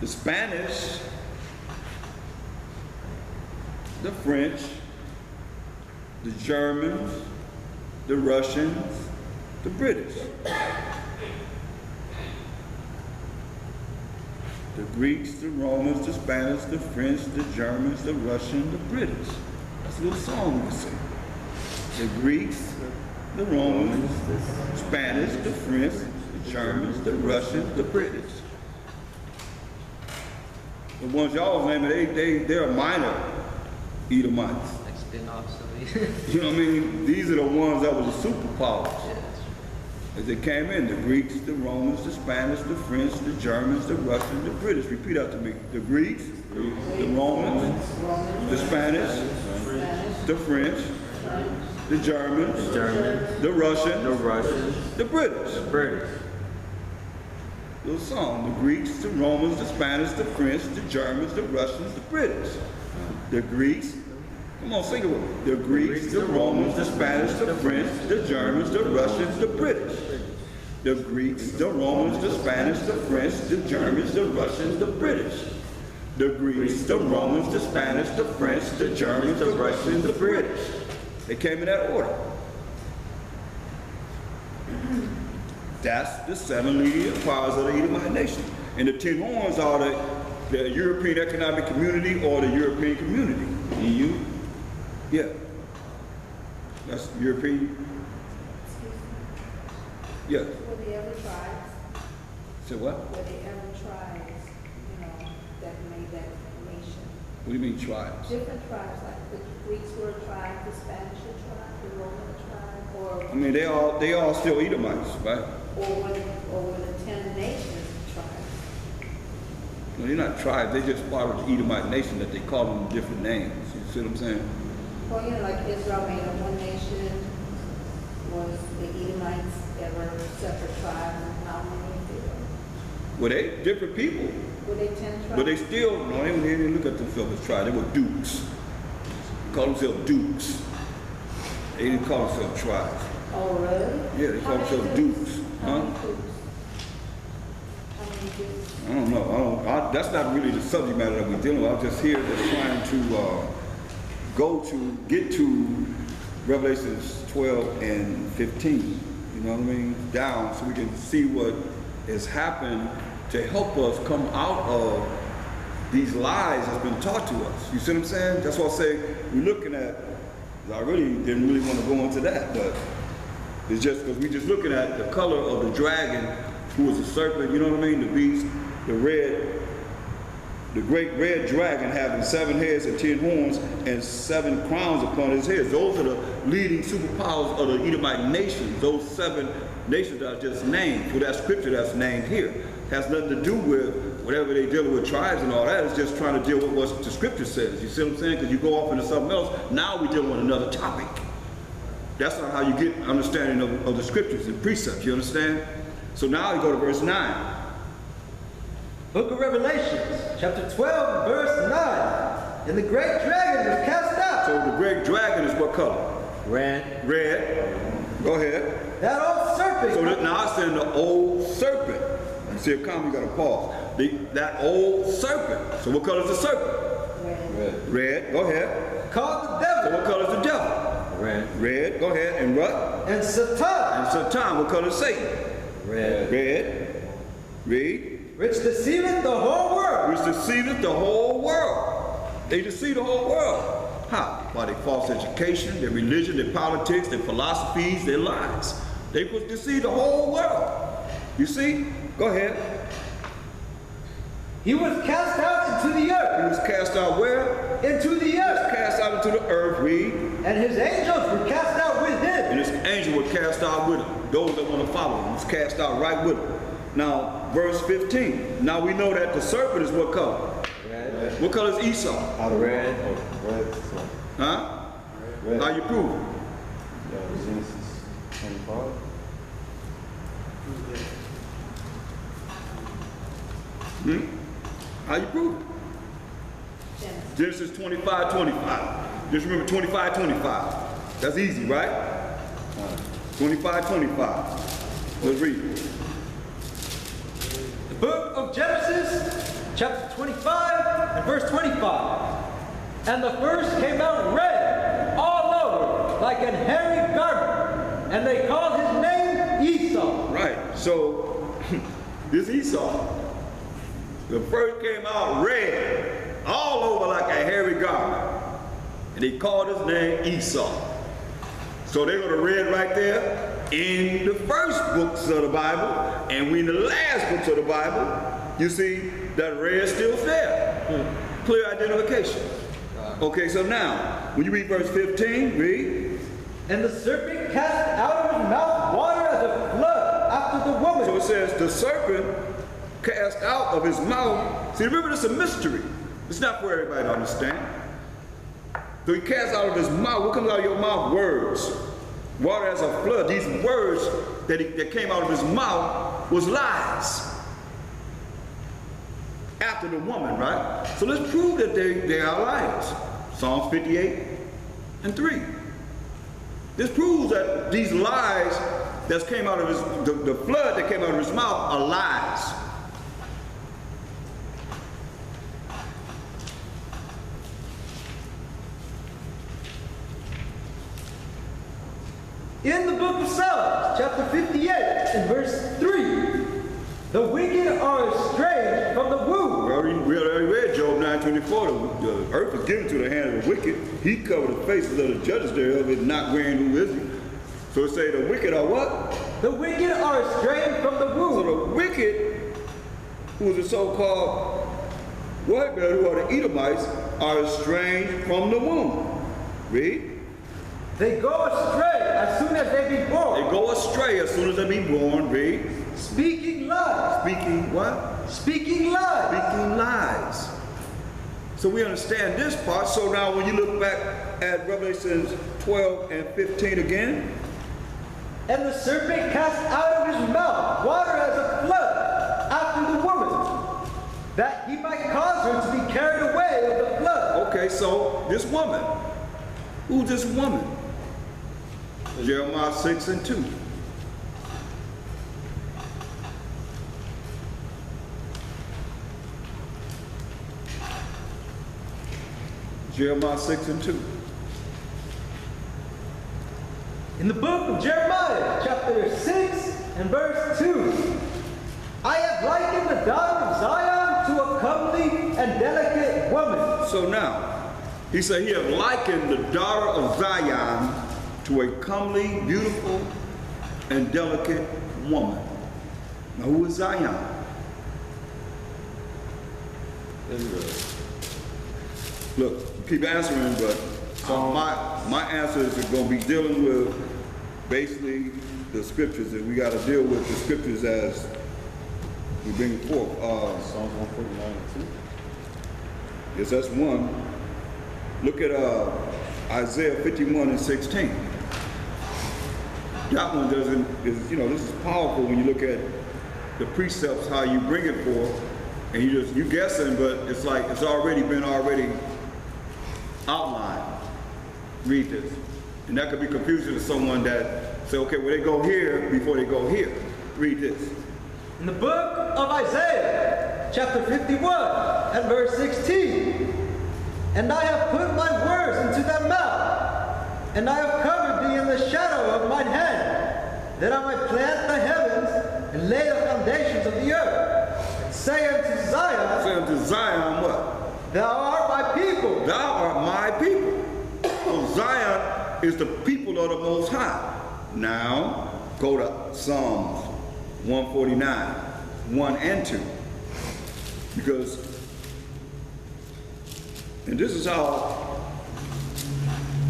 the Spanish, the French, the Germans, the Russians, the British. The Greeks, the Romans, the Spanish, the French, the Germans, the Russians, the British. That's a little song we sing. The Greeks, the Romans, the Spanish, the French, the Germans, the Russians, the British. The ones y'all was naming, they're minor Edomites. Like spin-offs of it. You know what I mean? These are the ones that were the superpowers. As they came in, the Greeks, the Romans, the Spanish, the French, the Germans, the Russians, the British. Repeat after me. The Greeks, the Romans, the Spanish, the French, the Germans, the Russians, the British. Little song. The Greeks, the Romans, the Spanish, the French, the Germans, the Russians, the British. The Greeks, come on, sing it with me. The Greeks, the Romans, the Spanish, the French, the Germans, the Russians, the British. The Greeks, the Romans, the Spanish, the French, the Germans, the Russians, the British. The Greeks, the Romans, the Spanish, the French, the Germans, the Russians, the British. They came in that order. That's the 7 leading powers of the Edomite nation. And the 10 horns are the European Economic Community or the European Community. EU? Yeah. That's European. Yeah. Were they ever tribes? Say what? Were they ever tribes, that made that nation? What do you mean tribes? Different tribes, like the Greeks were a tribe, the Spanish a tribe, the Roman a tribe, or I mean, they all still Edomites, right? or were the 10 nations tribes? No, they're not tribes. They just part of the Edomite nation that they call them different names. You see what I'm saying? Well, like Israel made up one nation. Was the Edomites ever separate tribes, and how many did they? Well, they different people, Were they 10 tribes? but they still, no, they didn't look at themselves as tribes. They were dukes. They called themselves dukes. They didn't call themselves tribes. Oh, really? Yeah, they call themselves dukes. How Huh? many dukes? How many dukes? I don't know. That's not really the subject matter that we're dealing with. I'm just here just trying to get to Revelations 12 and 15. You know what I mean? Down so we can see what has happened to help us come out of these lies that's been taught to us. You see what I'm saying? That's why I say we're looking at, I really didn't really want to go into that, but it's just because we're just looking at the color of the dragon, who was a serpent, you know what I mean? The beast, the great red dragon having 7 heads and 10 horns and 7 crowns upon his heads. Those are the leading superpowers of the Edomite nations. Those 7 nations that I just named, for that scripture that's named here. Has nothing to do with whatever they deal with tribes and all that. It's just trying to deal with what the scripture says. You see what I'm saying? Because you go off into something else, now we're dealing with another topic. That's not how you get understanding of the scriptures and precepts, you understand? So now you go to verse 9. Book of Revelations, chapter 12, verse 9. And the great dragon was cast out. So the great dragon is what color? Red. Red. Go ahead. That old serpent. So now it's in the old serpent. You see a comment, you gotta pause. That old serpent. So what color is the serpent? Red. Red. Go ahead. Called the So devil. what color is the devil? Red. Red. Go ahead. And what? And Satan. And Satan. What color is Satan? Red. Red. Read. Which deceiveth the whole world. Which deceiveth the whole world. They deceive the whole world. How? By their false education, their religion, their politics, their philosophies, their lies. They could deceive the whole world. You see? Go ahead. He was cast out into the He earth. was cast out where? Into the earth. Cast out into the earth, read. And his angels were cast out with him. And his angel was cast out with him. Those that want to follow him was cast out right with him. Now, verse 15. Now we know that the serpent is what color? Red. What color is Esau? Red. Huh? How you prove it? Genesis 25. How you prove it? Genesis 25:25. Just remember 25:25. That's easy, right? 25:25. Let's read it. The book of Genesis, chapter 25 and verse 25. And the first came out red all over, like an hairy garment, and they called his name Esau. Right. So this Esau, the first came out red all over like a hairy garment, and they called his name Esau. So they're going to read right there in the first books of the Bible, and we in the last books of the Bible, you see that red still there. Clear identification. Okay, so now, when you read verse 15, read. And the serpent cast out of his mouth water as a flood after the woman. So it says the serpent cast out of his mouth. See, remember, this is a mystery. It's not for everybody to understand. So he cast out of his mouth. What comes out of your mouth? Words. Water as a flood. These words that came out of his mouth was lies. After the woman, right? So let's prove that they are liars. Psalms 58 and 3. This proves that these lies that came out of his, the flood that came out of his mouth are lies. In the book of Psalms, chapter 58 and verse 3, the wicked are estranged from the womb. We already read Job 9:24. The earth is given to the hand of the wicked. He covered the faces of the judges thereof, it not wearing who is he. So it say the wicked are what? The wicked are estranged from the womb. So the wicked, who is the so-called white man, who are the Edomites, are estranged from the womb. Read. They go astray as soon as they be born. They go astray as soon as they be born. Read. Speaking lies. Speaking what? Speaking lies. Speaking lies. So we understand this part. So now when you look back at Revelations 12 and 15 again. And the serpent cast out of his mouth water as a flood after the woman, that he might cause her to be carried away of the flood. Okay, so this woman. Who's this woman? Jeremiah 6 and 2. Jeremiah 6 and 2. In the book of Jeremiah, chapter 6 and verse 2, I have likened the daughter of Zion to a comely and delicate woman. So now, he said he have likened the daughter of Zion to a comely, beautiful, and delicate woman. Now who is Zion? Israel. Look, you keep answering, but my answers are going to be dealing with basically the scriptures, and we got to deal with the scriptures as we bring it forth. Psalms 149 and 2. Yes, that's one. Look at Isaiah 51 and 16. That one doesn't, this is powerful when you look at the precepts, how you bring it forth, and you guessing, but it's like it's already been outlined. Read this. And that could be confusing to someone that say, okay, well, they go here before they go here. Read this. In the book of Isaiah, chapter 51 and verse 16, and I have put my words into thy mouth, and I have covered thee in the shadow of mine hand, that I might plant the heavens and lay the foundations of the earth. And say unto Zion, Say unto Zion what? Thou art my people. Thou art my people. So Zion is the people of the Most High. Now, go to Psalms 149, 1 and 2. Because, and this is how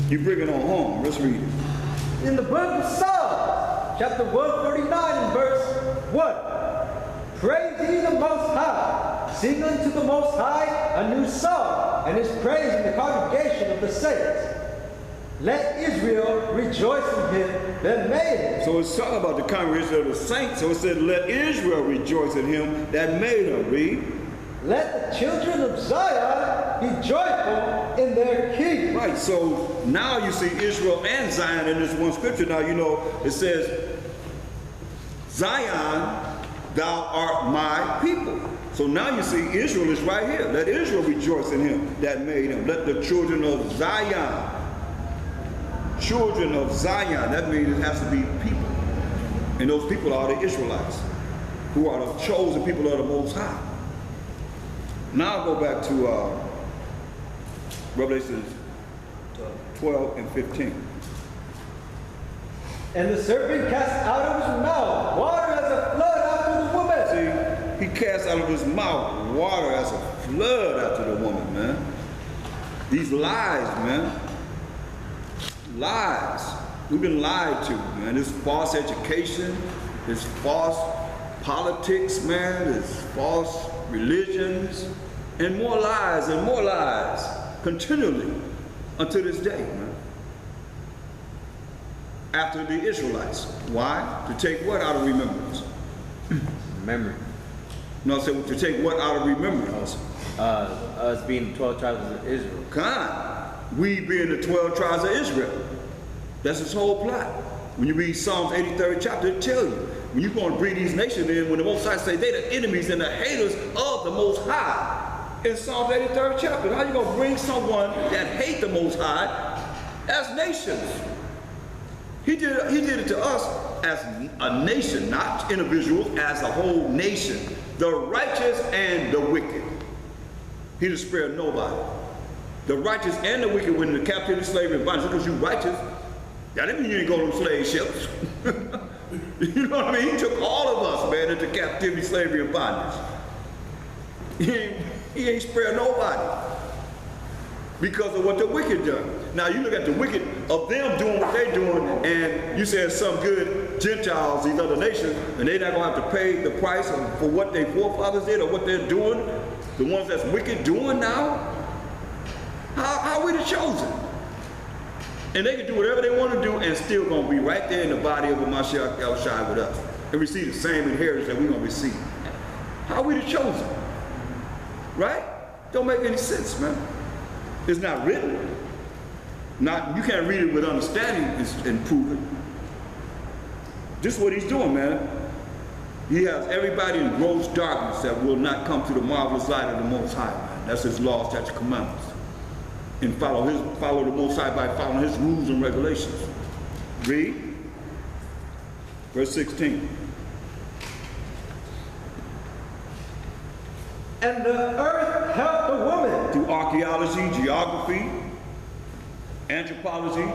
you bring it on home. Let's read it. In the book of Psalms, chapter 149 and verse 1, praise ye the Most High, sing unto the Most High a new song, and his praise in the congregation of the saints. Let Israel rejoice in him that made him. So it's talking about the congregation of the saints. So it said, let Israel rejoice in him that made him. Read. Let the children of Zion be joyful in their king. Right, so now you see Israel and Zion in this one scripture. Now you know it says, Zion, thou art my people. So now you see Israel is right here. Let Israel rejoice in him that made him. Let the children of Zion, that means it has to be people. And those people are the Israelites, who are the chosen people of the Most High. Now I'll go back to Revelation 12 and 15. And the serpent cast out of his mouth water as a flood after the woman. See, he cast out of his mouth water as a flood after the woman, man. These lies, man. Lies. We've been lied to, man. This false education, this false politics, man, this false religions, and more lies continually until this day, man. After the Israelites. Why? To take what out of remembrance? Memory. No, so to take what out of remembrance? Us being 12 tribes of Israel. God, we being the 12 tribes of Israel. That's his whole plot. When you read Psalms 83rd chapter, it tells you, when you're going to bring these nations in, when the Most High say they're the enemies and the haters of the Most High, in Psalms 83rd chapter, how you going to bring someone that hate the Most High as nations? He did it to us as a nation, not individuals, as a whole nation. The righteous and the wicked. He didn't spare nobody. The righteous and the wicked went into captivity, slavery, and bondage. Because you're righteous, that doesn't mean you didn't go on slave ships. You know what I mean? He took all of us, man, into captivity, slavery, and bondage. He ain't spared nobody because of what the wicked done. Now you look at the wicked of them doing what they doing, and you say some good Gentiles, these other nations, and they're not gonna have to pay the price for what their forefathers did or what they're doing. The ones that's wicked doing now. How are we the chosen? And they can do whatever they want to do and still gonna be right there in the body of a Mashiach El Shai with us and receive the same inheritance that we're gonna receive. How are we the chosen? Right? Don't make any sense, man. It's not written. You can't read it with understanding and prove it. This is what he's doing, man. He has everybody in gross darkness that will not come to the marvelous light of the Most High, man. That's his laws, statutes, commandments. And follow the Most High by following his rules and regulations. Read. Verse 16. And the earth helped the woman. Through archaeology, geography, anthropology,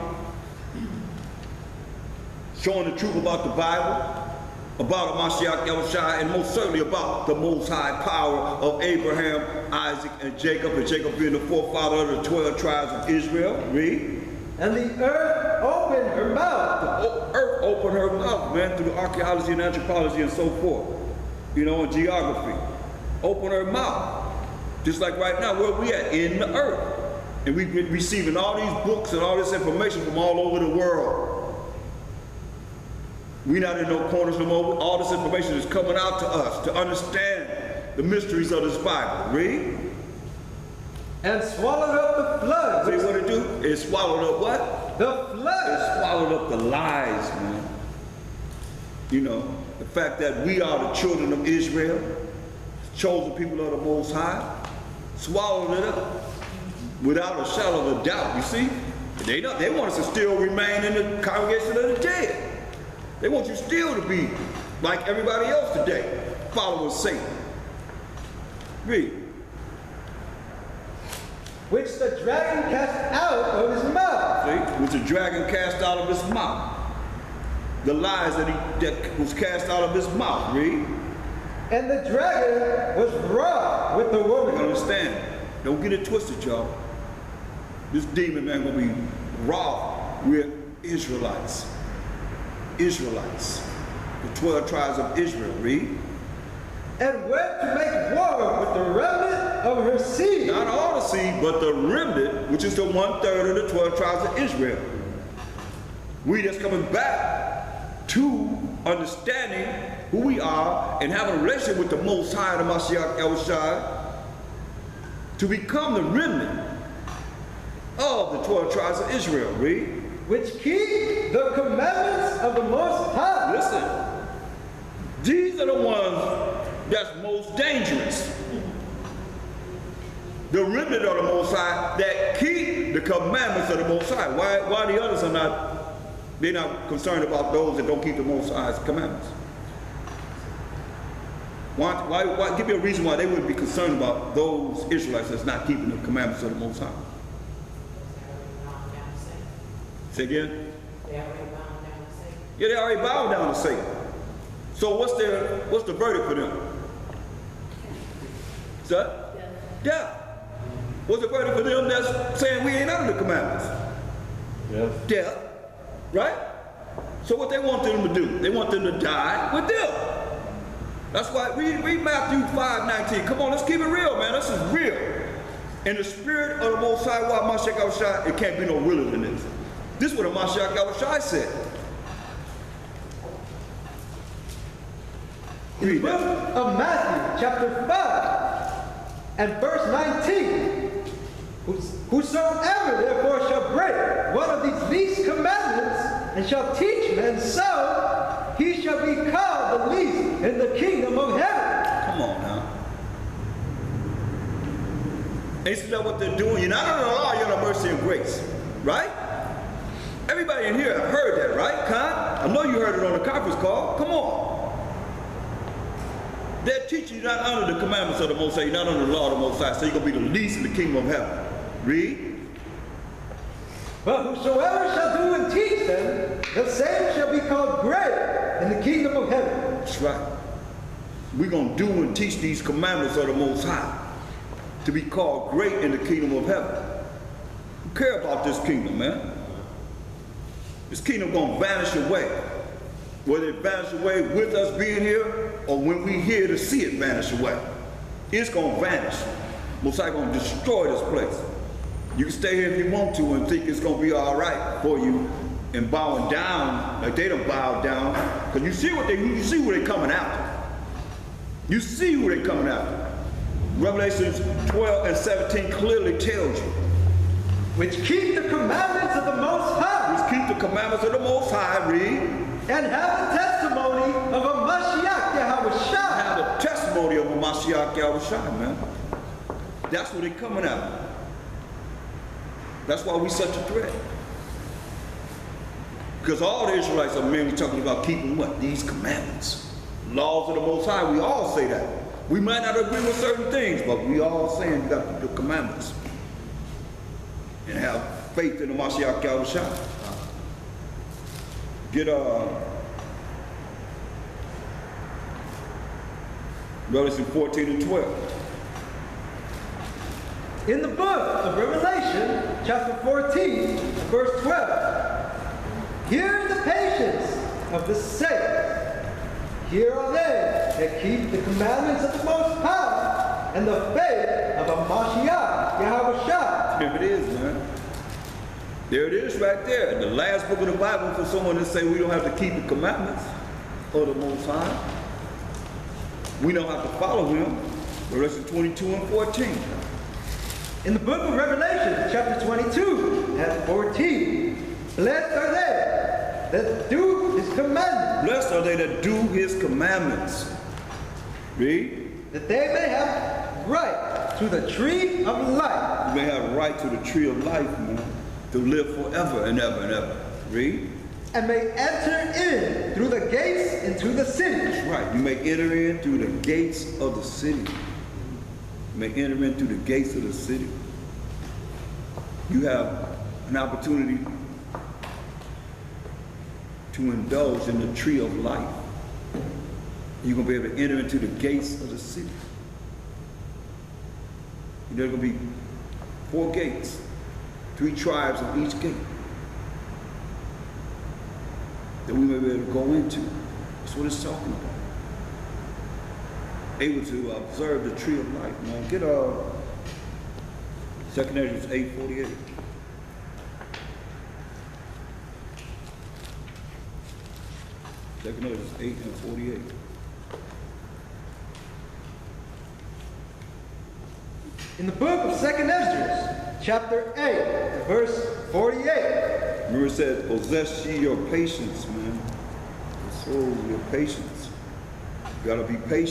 showing the truth about the Bible, about Mashiach El Shai, and most certainly about the Most High power of Abraham, Isaac, and Jacob being the forefather of the 12 tribes of Israel. Read. And the earth opened her mouth. The earth opened her mouth, man, through the archaeology and anthropology and so forth. You know, and geography. Open her mouth. Just like right now, where we at? In the earth. And we've been receiving all these books and all this information from all over the world. We're not in no corners no more. All this information is coming out to us to understand the mysteries of this Bible. Read. And swallowed up the flood. See what it do? It swallowed up what? The flood. It swallowed up the lies, man. You know, the fact that we are the children of Israel, chosen people of the Most High, swallowed it up without a shadow of a doubt. You see, they want us to still remain in the congregation of the dead. They want you still to be like everybody else today, following Satan. Read. Which the dragon cast out of his mouth. See, which the dragon cast out of his mouth. The lies that was cast out of his mouth. Read. And the dragon was wroth with the woman. Understand? Don't get it twisted, y'all. This demon man gonna be wroth with Israelites. Israelites. The 12 tribes of Israel. Read. And went to make war with the remnant of her seed. Not all the seed, but the remnant, which is the 1/3 of the 12 tribes of Israel. We just coming back to understanding who we are and having a relationship with the Most High, the Mashiach El Shai, to become the remnant of the 12 tribes of Israel. Read. Which keep the commandments of the Most High. Listen, these are the ones that's most dangerous. The remnant of the Most High that keep the commandments of the Most High. Why the others are not, they're not concerned about those that don't keep the Most High's commandments? Why? Give me a reason why they wouldn't be concerned about those Israelites that's not keeping the commandments of the Most High. Say again? They already bound down to Satan. Yeah, they already bowed down to Satan. So what's the verdict for them? Sir? Death. What's the verdict for them that's saying we ain't under the commandments? Yes. Death. Right? So what they want them to do? They want them to die with them. That's why read Matthew 5:19. Come on, let's keep it real, man. This is real. In the spirit of the Most High, while Mashiach Yahushua, it can't be no realer than this. This is what Mashiach Yahushua said. In the Read book that. of Matthew, chapter 5, and verse 19, whosoever therefore shall break one of these least commandments, and shall teach men so, he shall be called the least in the kingdom of heaven. Come on now. Isn't that what they're doing? You're not under the law, you're under mercy and grace. Right? Everybody in here have heard that, right, Khan? I know you heard it on the conference call. Come on. They're teaching you not under the commandments of the Most High, you're not under the law of the Most High, so you're going to be the least in the kingdom of heaven. Read. But whosoever shall do and teach them, the same shall be called great in the kingdom of heaven. That's right. We're going to do and teach these commandments of the Most High to be called great in the kingdom of heaven. Who care about this kingdom, man? This kingdom going to vanish away. Whether it vanish away with us being here or when we here to see it vanish away. It's going to vanish. Most High going to destroy this place. You can stay here if you want to and think it's going to be all right for you and bowing down like they don't bow down. Because you see who they coming after. You see who they coming after. Revelations 12 and 17 clearly tells you. Which keep the commandments of the Most High. Which keep the commandments of the Most High, read. And have a testimony of a Mashiach Yahushua. Have a testimony of a Mashiach Yahushua, man. That's what they're coming after. That's why we such a threat. Because all the Israelites are mainly talking about keeping what? These commandments. Laws of the Most High, we all say that. We might not agree with certain things, but we all saying you got to keep the commandments. And have faith in the Mashiach Yahushua. Get Revelation 14 and 12. In the book of Revelation, chapter 14, verse 12, here is the patience of the saints. Here are they that keep the commandments of the Most High and the faith of a Mashiach Yahushua. There it is, man. There it is right there. The last book of the Bible for someone to say we don't have to keep the commandments of the Most High. We don't have to follow him. Revelation 22 and 14. In the book of Revelation, chapter 22 and 14, blessed are they that do his commandments. Blessed are they that do his commandments. Read. That they may have right to the tree of life. You may have right to the tree of life, man, to live forever and ever and ever. Read. And may enter in through the gates into the city. That's right. You may enter in through the gates of the city. You may enter in through the gates of the city. You have an opportunity to indulge in the tree of life. You're going to be able to enter into the gates of the city. There's going to be 4 gates, 3 tribes on each gate that we may be able to go into. That's what it's talking about. Able to observe the tree of life. Now get 2 Ezra 8:48. Second Ezra 8 and 48. In the book of 2 Ezra, chapter 8, verse 48. Remember it says, possess ye your patience, man. So your patience. You gotta be patient.